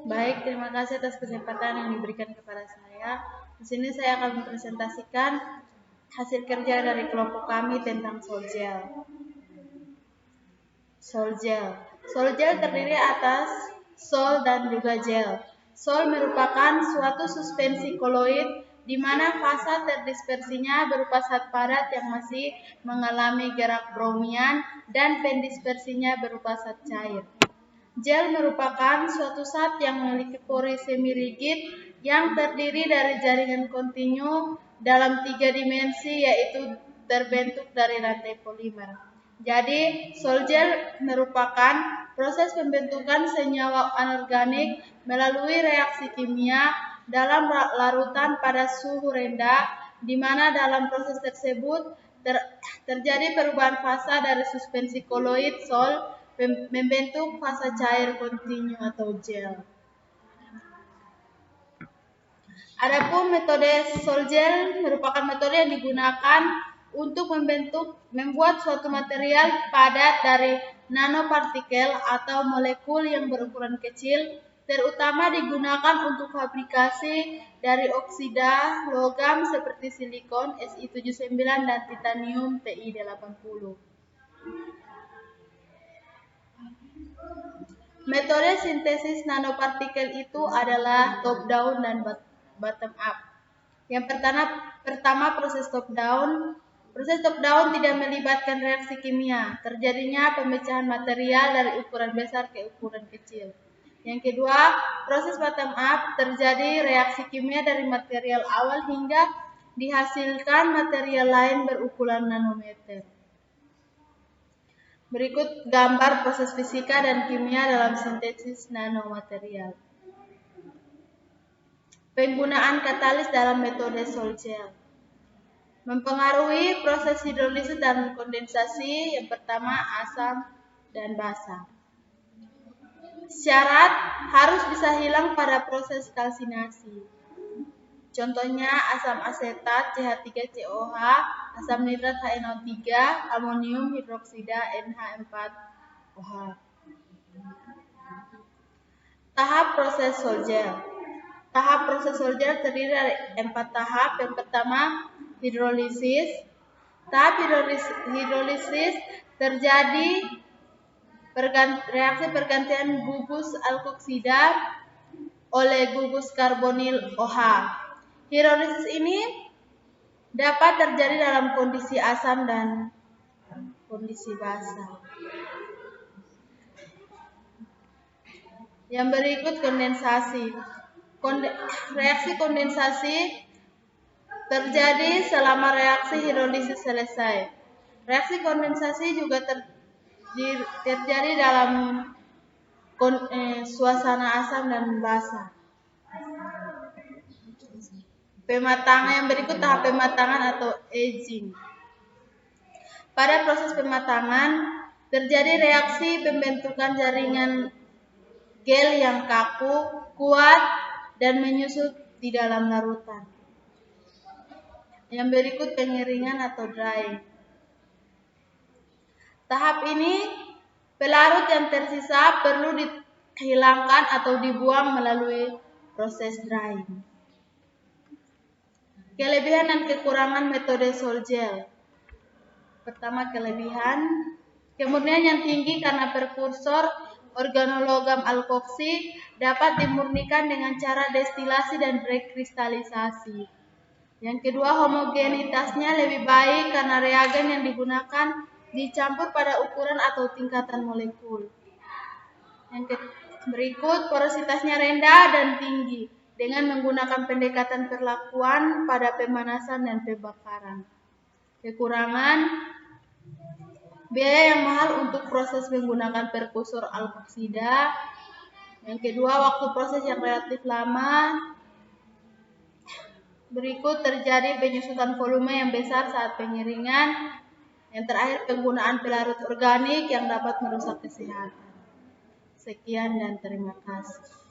Baik, terima kasih atas kesempatan yang diberikan kepada saya. Di sini saya akan mempresentasikan hasil kerja dari kelompok kami tentang Sol-gel. Sol-gel. Sol-gel terdiri atas sol dan juga gel. Sol merupakan suatu suspensi koloid di mana fasa terdispersinya berupa zat padat yang masih mengalami gerak bromian dan pendispersinya berupa zat cair. Gel merupakan suatu zat yang memiliki pori semi-rigid yang terdiri dari jaringan kontinu dalam 3 dimensi, yaitu terbentuk dari rantai polimer. Jadi, sol-gel merupakan proses pembentukan senyawa anorganik melalui reaksi kimia dalam larutan pada suhu rendah, di mana dalam proses tersebut terjadi perubahan fasa dari suspensi koloid sol membentuk fasa cair kontinu atau gel. Adapun metode sol-gel merupakan metode yang digunakan untuk membuat suatu material padat dari nanopartikel atau molekul yang berukuran kecil, terutama digunakan untuk fabrikasi dari oksida logam seperti silikon Si79 dan titanium Ti80. Metode sintesis nanopartikel itu adalah top down dan bottom up. Yang pertama proses top down. Proses top down tidak melibatkan reaksi kimia, terjadinya pemecahan material dari ukuran besar ke ukuran kecil. Yang kedua, proses bottom up, terjadi reaksi kimia dari material awal hingga dihasilkan material lain berukuran nanometer. Berikut gambar proses fisika dan kimia dalam sintesis nanomaterial. Penggunaan katalis dalam metode sol-gel mempengaruhi proses hidrolisis dan kondensasi. Yang pertama, asam dan basa. Syarat harus bisa hilang pada proses kalsinasi. Contohnya asam asetat CH3COH, asam nitrat HNO3, amonium hidroksida NH4OH. Tahap proses sol-gel. Tahap proses sol-gel terdiri dari 4 tahap. Yang pertama, hidrolisis. Tahap hidrolisis terjadi reaksi pergantian gugus alkoksida oleh gugus karbonil OH. Hidrolisis ini dapat terjadi dalam kondisi asam dan kondisi basa. Yang berikut kondensasi. Reaksi kondensasi terjadi selama reaksi hidrolisis selesai. Reaksi kondensasi juga terjadi dalam suasana asam dan basa. Pematangan yang berikut tahap pematangan atau aging. Pada proses pematangan terjadi reaksi pembentukan jaringan gel yang kaku, kuat, dan menyusut di dalam larutan. Yang berikut pengeringan atau drying. Tahap ini pelarut yang tersisa perlu dihilangkan atau dibuang melalui proses drying. Kelebihan dan kekurangan metode sol-gel. Pertama, kelebihan, kemurnian yang tinggi karena prekursor organologam alkoksi dapat dimurnikan dengan cara destilasi dan rekristalisasi. Yang kedua, homogenitasnya lebih baik karena reagen yang digunakan dicampur pada ukuran atau tingkatan molekul. Yang berikut, porositasnya rendah dan tinggi dengan menggunakan pendekatan perlakuan pada pemanasan dan pembakaran. Kekurangan, biaya yang mahal untuk proses menggunakan prekursor alkoksida. Yang kedua, waktu proses yang relatif lama. Berikut terjadi penyusutan volume yang besar saat pengeringan. Yang terakhir, penggunaan pelarut organik yang dapat merusak kesehatan. Sekian dan terima kasih.